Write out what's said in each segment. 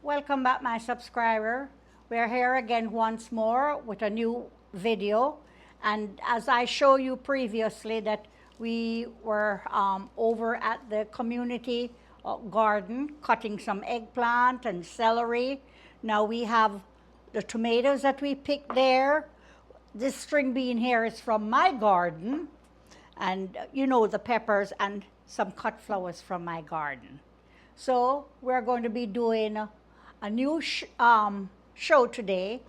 Welcome back, my subscriber. We're here again once more with a new video. And as I showed you previously that we were over at the community garden cutting some eggplant and celery. Now we have the tomatoes that we picked there. This string bean here is from my garden. And you know, the peppers and some cut flowers from my garden. So we're going to be doing a new show today.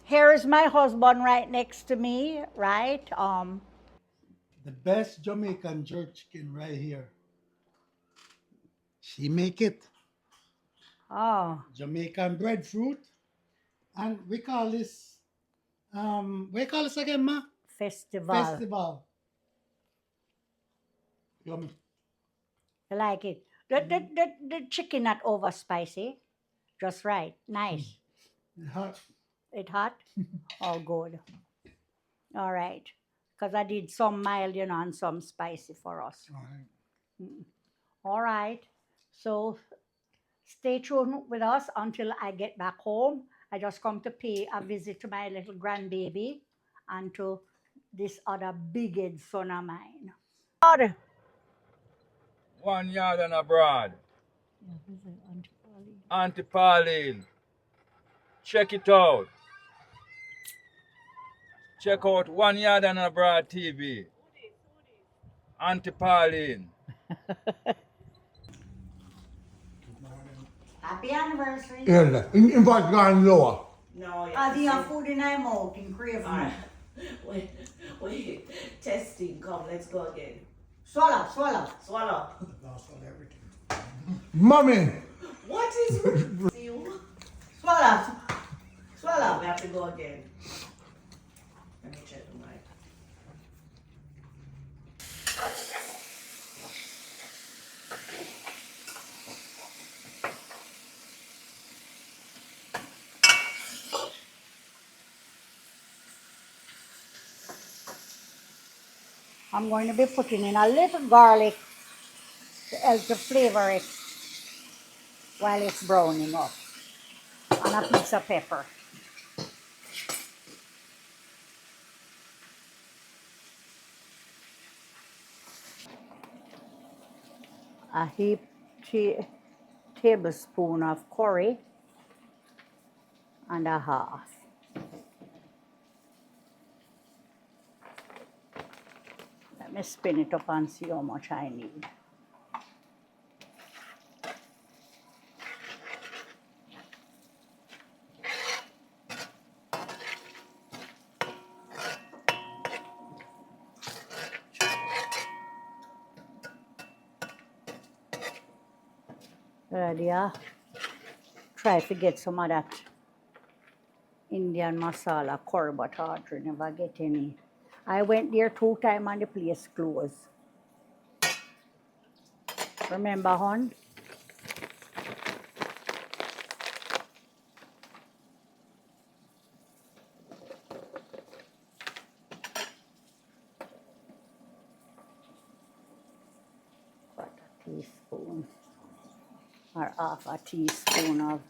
Here is my husband right next to me, right? The best Jamaican jerk chicken right here. She make it. Oh, Jamaican breadfruit. And we call this, we call this again, ma? festival. Festival. Yummy. I like it. The chicken not over spicy, just right. Nice. Hot. It hot? Oh, good. All right. Because I did some mild, and some spicy for us. All right. All right. So stay tuned with us until I get back home. I just come to pay a visit to my little grandbaby and to this other big-head son of mine. 1 yard and abroad. Aunty Pauline. Aunty Pauline. Check it out. Check out 1 yard and abroad TV. Aunty Pauline. Happy anniversary. Yeah, invite gone lower. No, Do you have food in my mouth in craving? Alright. Wait. Testing. Come, let's go again. Swallow. Swallow. Lost all everything. Mommy! What is with you? Swallow. We have to go again. Let me check the mic. I'm going to be putting in a little garlic to help to flavor it while it's browning up. And a piece of pepper. A heap tablespoon of curry and a half. Let me spin it up and see how much I need. Earlier, try to get some of that Indian masala curry, but hardly never get any. I went there 2 times and the place closed. Remember, hon? Quarter teaspoon or half a teaspoon of.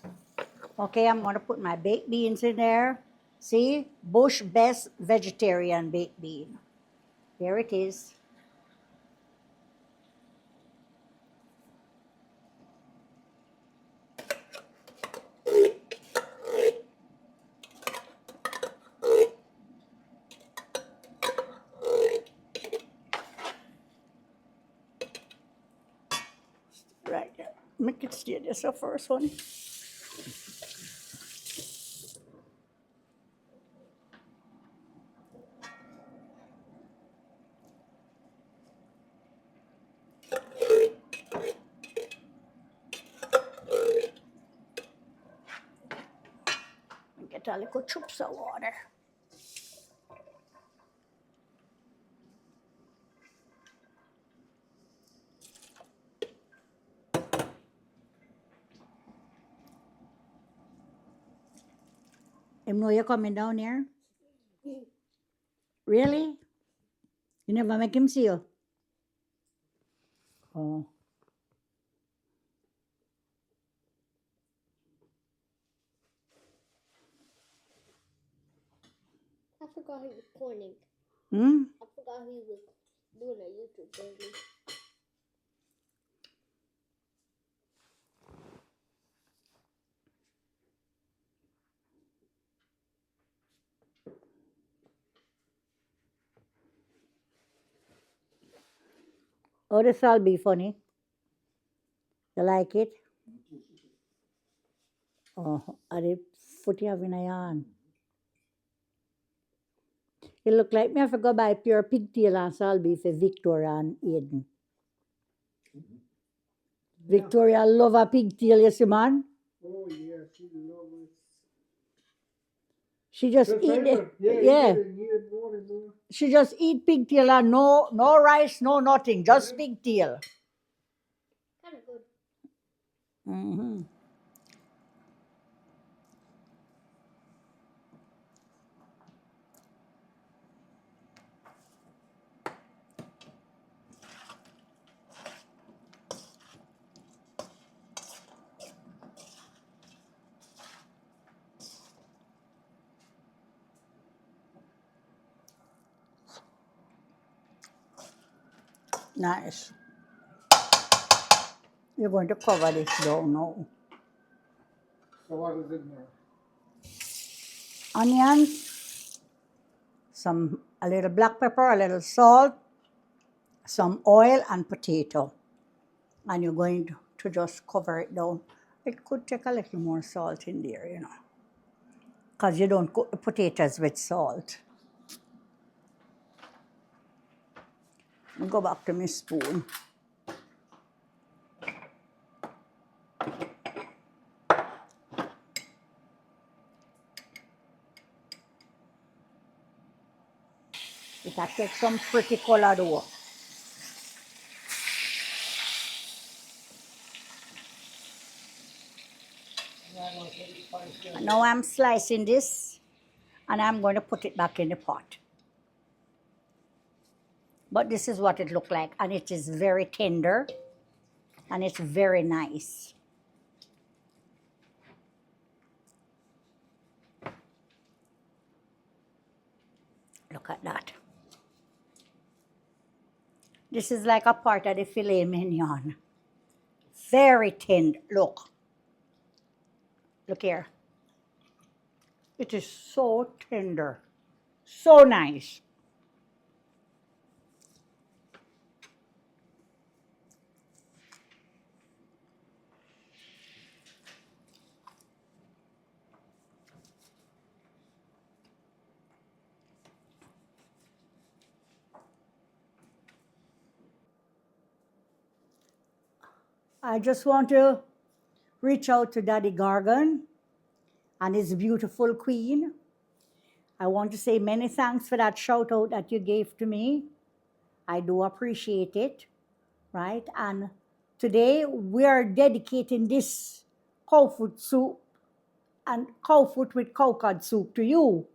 Okay, I'm going to put my baked beans in there. See? Bush Best Vegetarian Baked Bean. Here it is. Right there. Make it stay there so first one. Get a little chips of water. You know you're coming down here? Really? You never make him see you? Oh. forgot he was pointing. Hmm? I forgot he was doing a YouTube daily. Oh, this will be funny. You like it? Oh, are they footy having a yarn? It look like me have to go buy pure pigtail and salt beef for Victoria and Aiden. Victoria love a pigtail, you see, man. Oh yeah, she loves it. She just Her eat it. favorite. Yeah, Yeah. you get more and more. She just eat pigtail and no rice, no nothing, just pigtail. Kind of good. Mm-hmm. Nice. You're going to cover this down now. So what is in there? Onions, a little black pepper, a little salt, some oil and potato. And you're going to just cover it down. It could take a little more salt in there, you know, because you don't cook the potatoes with salt. Go back to my spoon. It will take some pretty color though. Now I'm slicing this and I'm going to put it back in the pot. But this is what it looked like, and it is very tender and it's very nice. Look at that. This is like a part of the filet mignon. Very tender. Look. Look here. It is so tender. So nice. I just want to reach out to Daddy Gargan and his beautiful queen. I want to say many thanks for that shout out that you gave to me. I do appreciate it, right? And today we are dedicating this cow foot soup and cow foot with cow cod soup to you.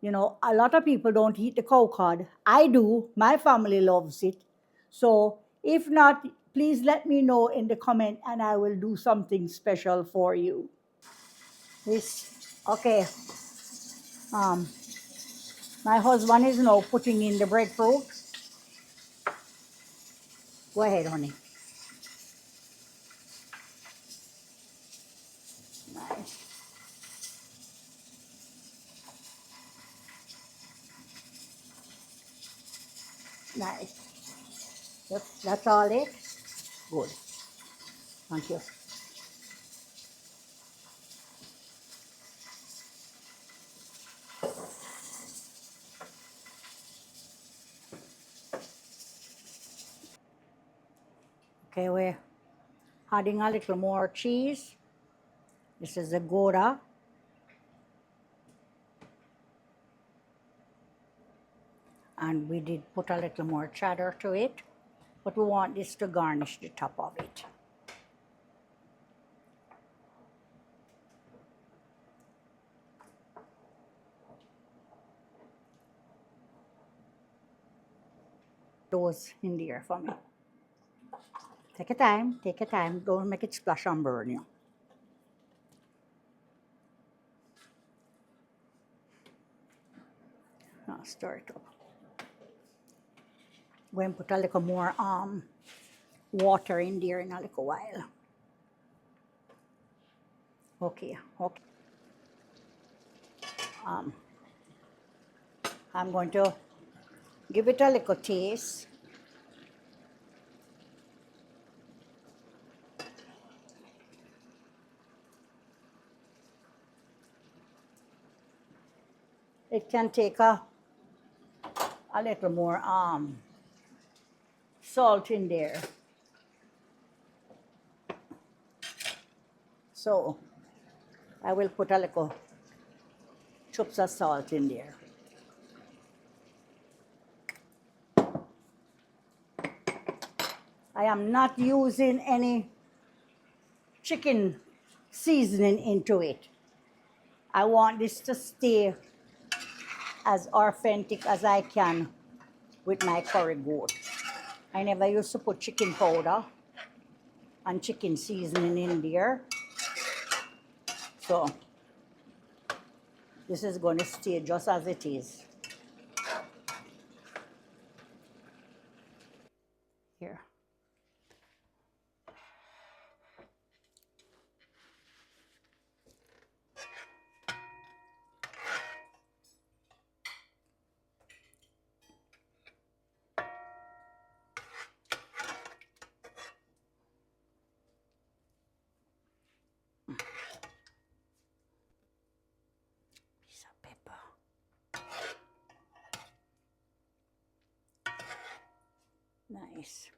You know, a lot of people don't eat the cow cod. I do. My family loves it. So if not, please let me know in the comment and I will do something special for you. Okay. My husband is now putting in the breadfruit. Go ahead, honey. Nice. Nice. Yep, that's all it. Good. Thank you. Okay, we're adding a little more cheese. This is the Gouda. And we did put a little more cheddar to it, but we want this to garnish the top of it. Those in there for me. Take your time, don't make it splash and burn you. Now stir it up. Going to put a little more water in there in a little while. Okay, okay. I'm going to give it a little taste. It can take a little more salt in there. So I will put a little chips of salt in there. I am not using any chicken seasoning into it. I want this to stay as authentic as I can with my curry goat. I never used to put chicken powder and chicken seasoning in there. So this is going to stay just as it is. Here. Piece of pepper. Nice.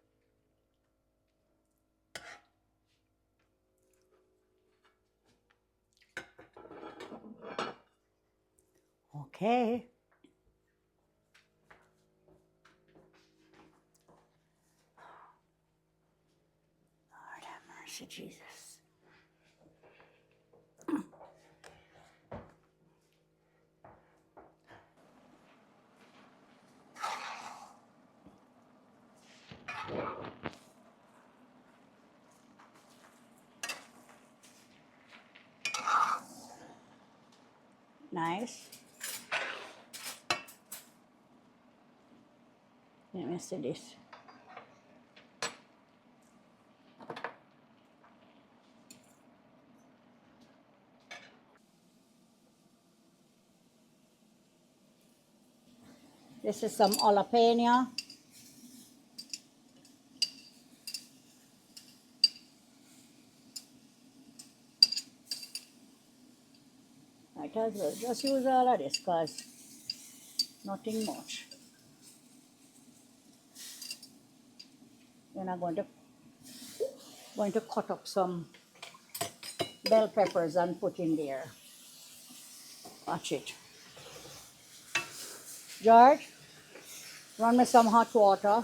Okay. Lord have mercy, Jesus. Nice. Let me see this. This is some jalapeno. Might as well just use all of this because nothing much. Then I'm going to cut up some bell peppers and put in there. Watch it. George, run me some hot water.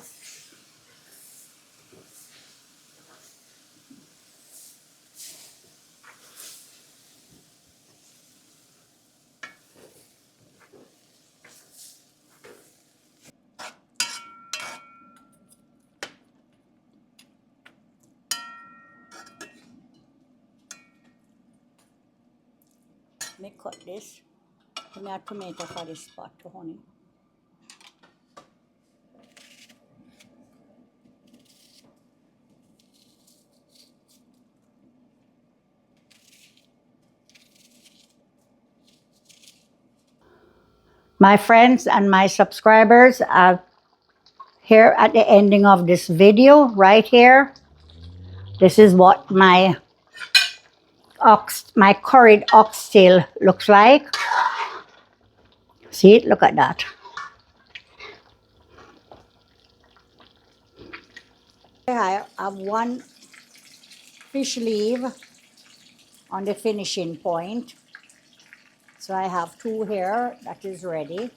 Let me cut this. Give me a tomato for this spot, honey. My friends and my subscribers, here at the ending of this video, right here, this is what my curried oxtail looks like. See it? Look at that. I have one fish leaf on the finishing point. So I have two here that is ready.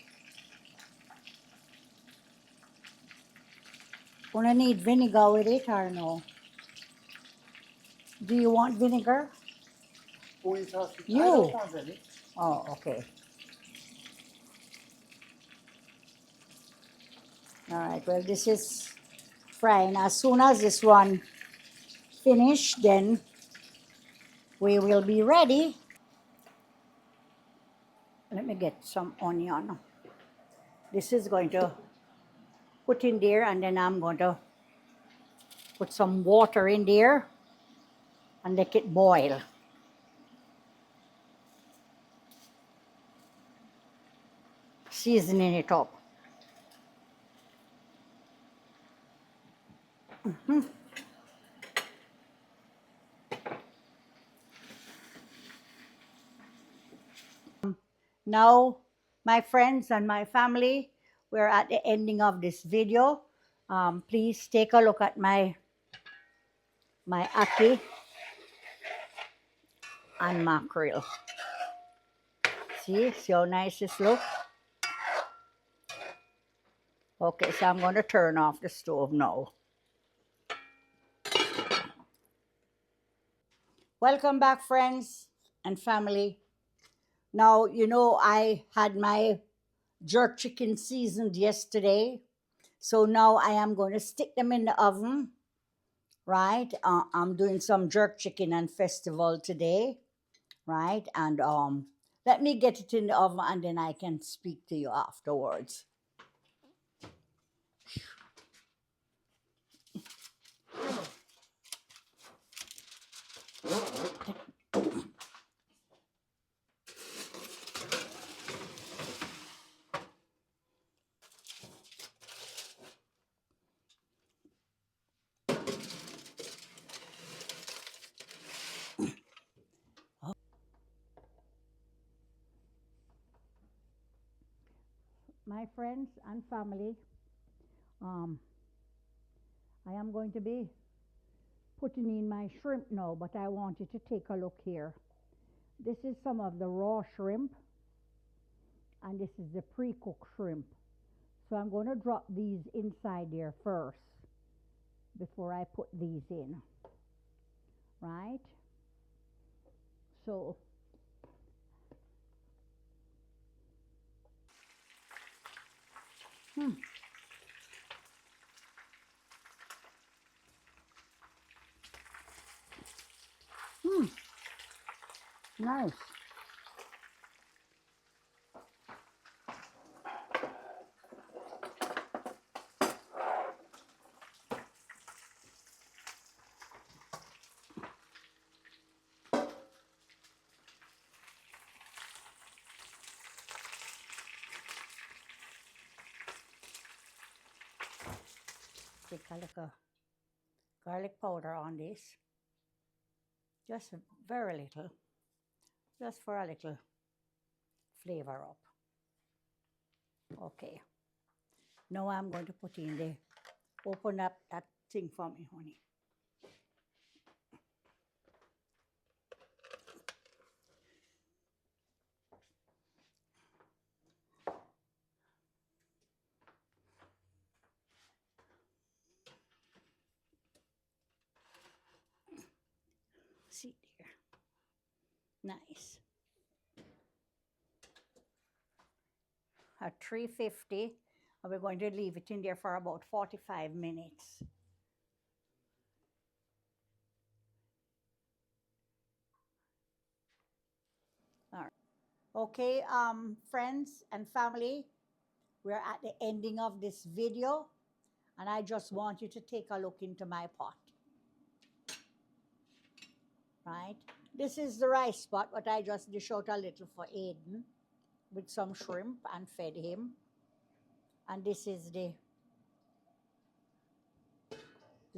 Gonna need vinegar with it or no? Do you want vinegar? Who is asking? You. I don't want any. Oh, okay. All right, well, this is frying. As soon as this one finish, then we will be ready. Let me get some onion. This is going to put in there, and then I'm going to put some water in there and let it boil. Seasoning it up. Now, my friends and my family, we're at the ending of this video. Please take a look at my ackee and mackerel. See how nice this looks? Okay, so I'm going to turn off the stove now. Welcome back, friends and family. Now, you know, I had my jerk chicken seasoned yesterday. So now I am going to stick them in the oven, right? I'm doing some jerk chicken and festival today, right? And let me get it in the oven and then I can speak to you afterwards. My friends and family, I am going to be putting in my shrimp now, but I want you to take a look here. This is some of the raw shrimp, and this is the pre-cooked shrimp. So I'm going to drop these inside there first before I put these in, right? So nice. Take a little garlic powder on this, just very little, just for a little flavor up. Okay, now I'm going to put in the, open up that thing for me, honey. See there, nice. At 350, and we're going to leave it in there for about 45 minutes. All right. Okay, friends and family, we're at the ending of this video, and I just want you to take a look into my pot, right? This is the rice pot, but I just dish out a little for Aiden with some shrimp and fed him. And this is the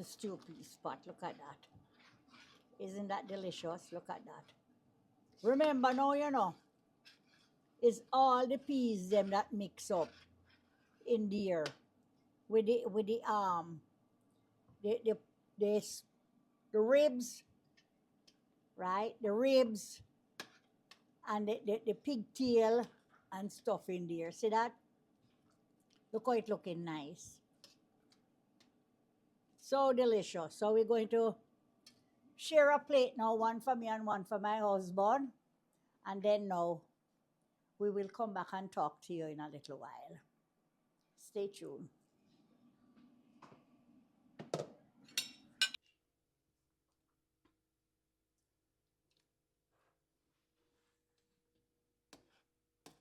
stew piece pot. Look at that. Isn't that delicious? Look at that. Remember now, you know, it's all the peas them that mix up in there with the the the, the ribs, right? The ribs and the pigtail and stuff in there. See that? Look how it looking nice. So delicious. So we're going to share a plate now, one for me and one for my husband. And then now we will come back and talk to you in a little while. Stay tuned.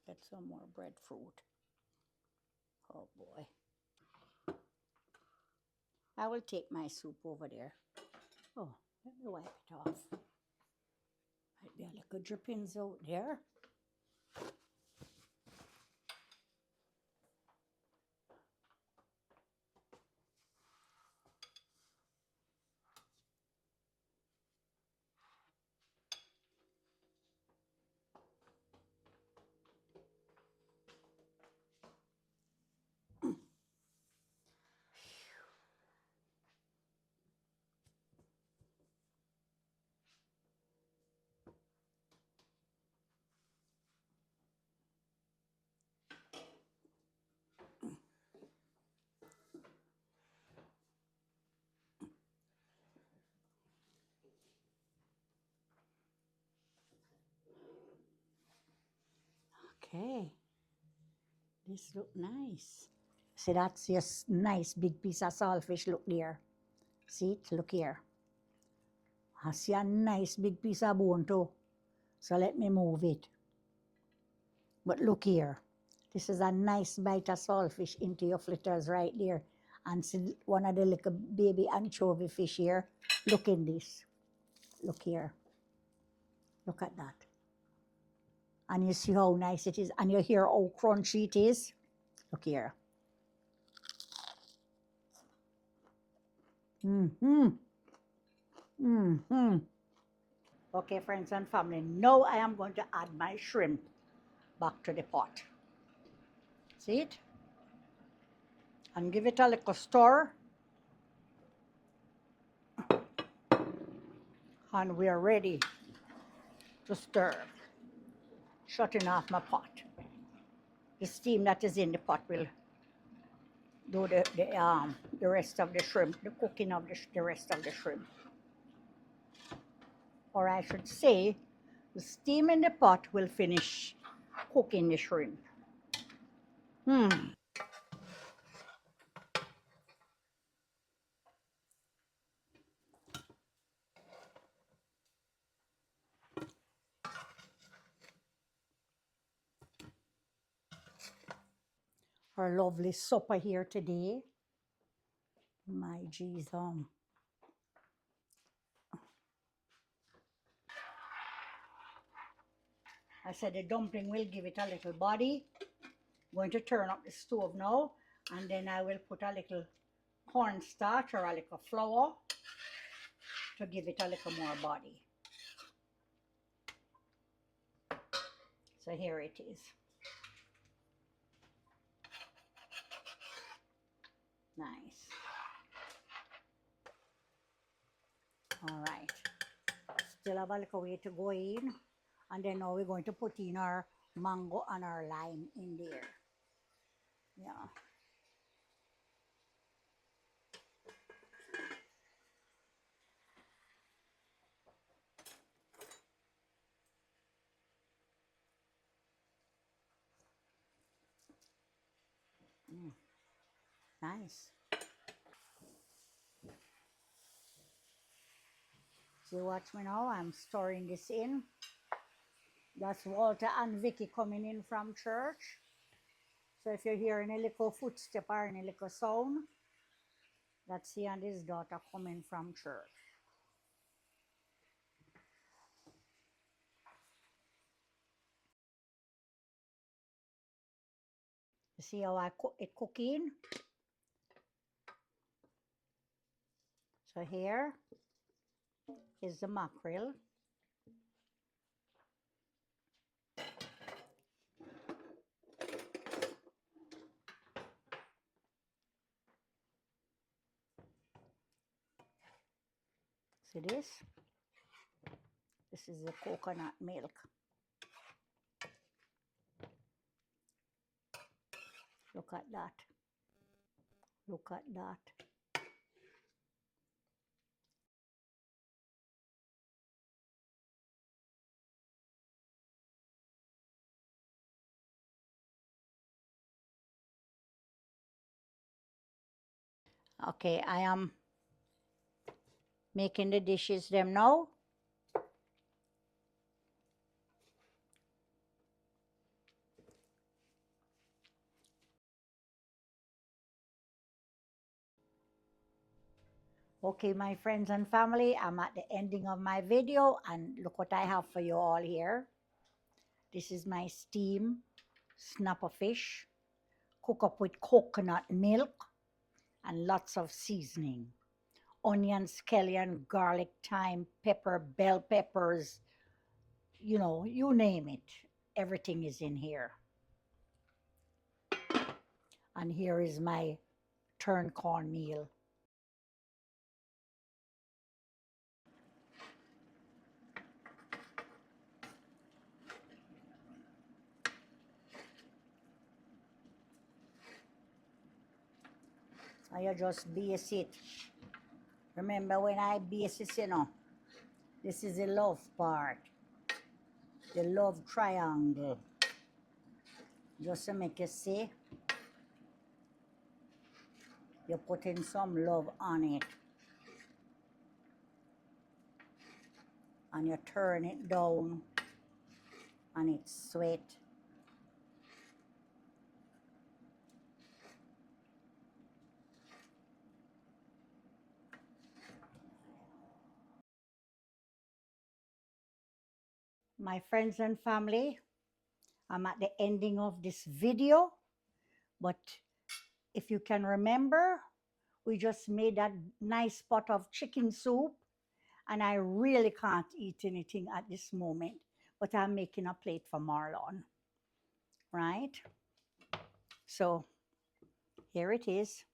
Get some more breadfruit. Oh boy. I will take my soup over there. Oh, let me wipe it off. Might be a little drippings out there. Okay, this look nice. See, that's just nice big piece of saltfish. Look there. See it? Look here. I see a nice big piece of bone too. So let me move it. But look here. This is a nice bite of saltfish into your fritters right there. And see one of the little baby anchovy fish here. Look in this. Look here. Look at that. And you see how nice it is. And you hear how crunchy it is. Look here. Mm-hmm. Mm-hmm. Okay, friends and family. Now I am going to add my shrimp back to the pot. See it? And give it a little stir. And we are ready to serve. Shutting off my pot. The steam that is in the pot will do the rest of the shrimp, the cooking of the rest of the shrimp. Or I should say, the steam in the pot will finish cooking the shrimp. Our lovely supper here today. My geez, I said the dumpling will give it a little body. Going to turn up the stove now, and then I will put a little cornstarch or a little flour to give it a little more body. So here it is. Nice. All right. Still have a little way to go in. And then now we're going to put in our mango and our lime in there. Yeah. Nice. So watch me now. I'm stirring this in. That's Walter and Vicky coming in from church. So if you're hearing a little footstep or a little sound, that's he and his daughter coming from church. You see how I cook it cooking? So here is the mackerel. See this? This is the coconut milk. Look at that. Look at that. Okay, I am making the dishes them now. Okay, my friends and family, I'm at the ending of my video and look what I have for you all here. This is my steam snapper fish, cook up with coconut milk and lots of seasoning. Onion, scallion, garlic, thyme, pepper, bell peppers, you name it. Everything is in here. And here is my turned cornmeal. And you just base it. Remember when I base it, this is the love part, the love triangle. Just to make you see, you're putting some love on it. And you turn it down and it's sweet. My friends and family, I'm at the ending of this video, but if you can remember, we just made that nice pot of chicken soup, and I really can't eat anything at this moment, but I'm making a plate for Marlon, right? So here it is.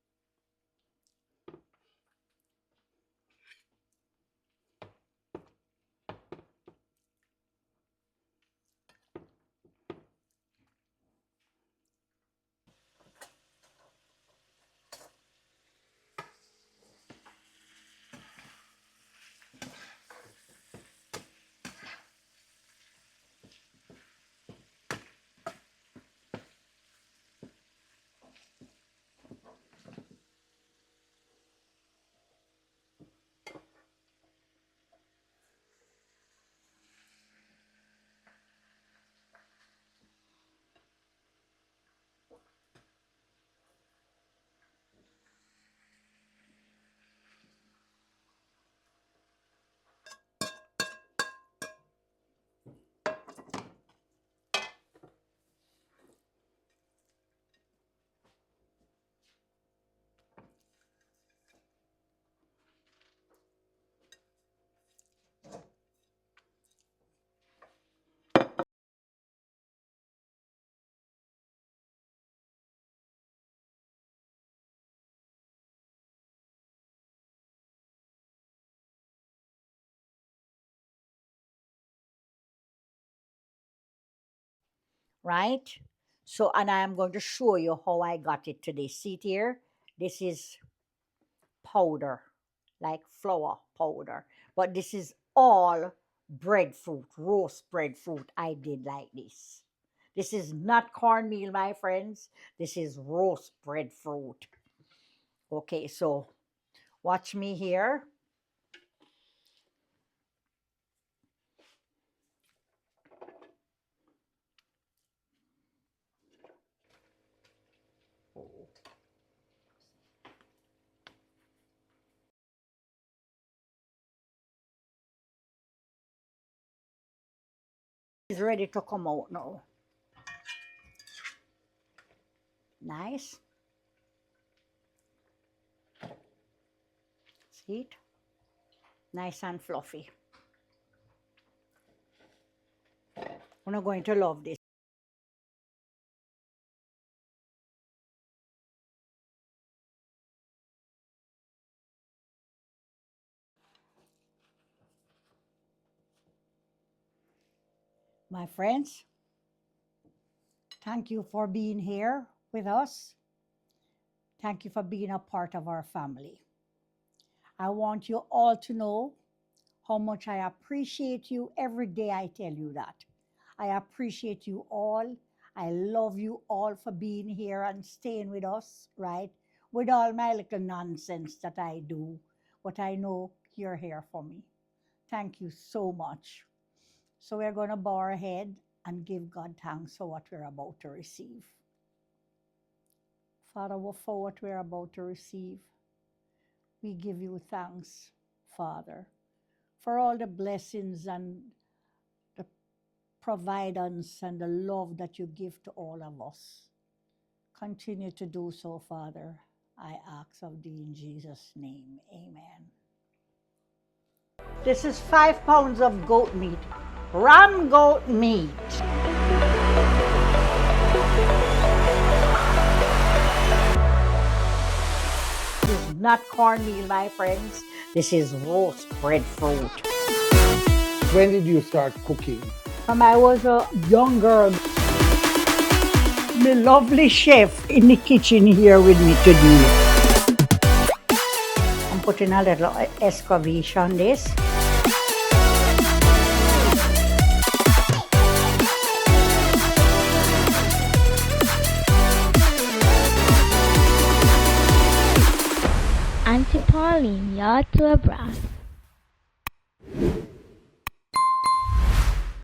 Right? So, and I am going to show you how I got it today. See it here? This is powder, like flour powder. But this is all breadfruit, roast breadfruit. I did like this. This is not cornmeal, my friends. This is roast breadfruit. Okay, so watch me here. It's ready to come out now. Nice. See it? Nice and fluffy. You're not going to love this. My friends, thank you for being here with us. Thank you for being a part of our family. I want you all to know how much I appreciate you every day. I tell you that. I appreciate you all. I love you all for being here and staying with us, right? With all my little nonsense that I do, but I know you're here for me. Thank you so much. So we're going to bow our head and give God thanks for what we're about to receive. Father, for what we're about to receive, We give you thanks, Father, for all the blessings and the providence and the love that you give to all of us. Continue to do so, Father. I ask of thee in Jesus' name. Amen. This is 5 pounds of goat meat, ram goat meat. This is not cornmeal, my friends. This is roast breadfruit. When did you start cooking? When I was a young girl, my lovely chef in the kitchen here with me today. I'm putting a little escovitch on this. Aunty Pauline, you're too abroad.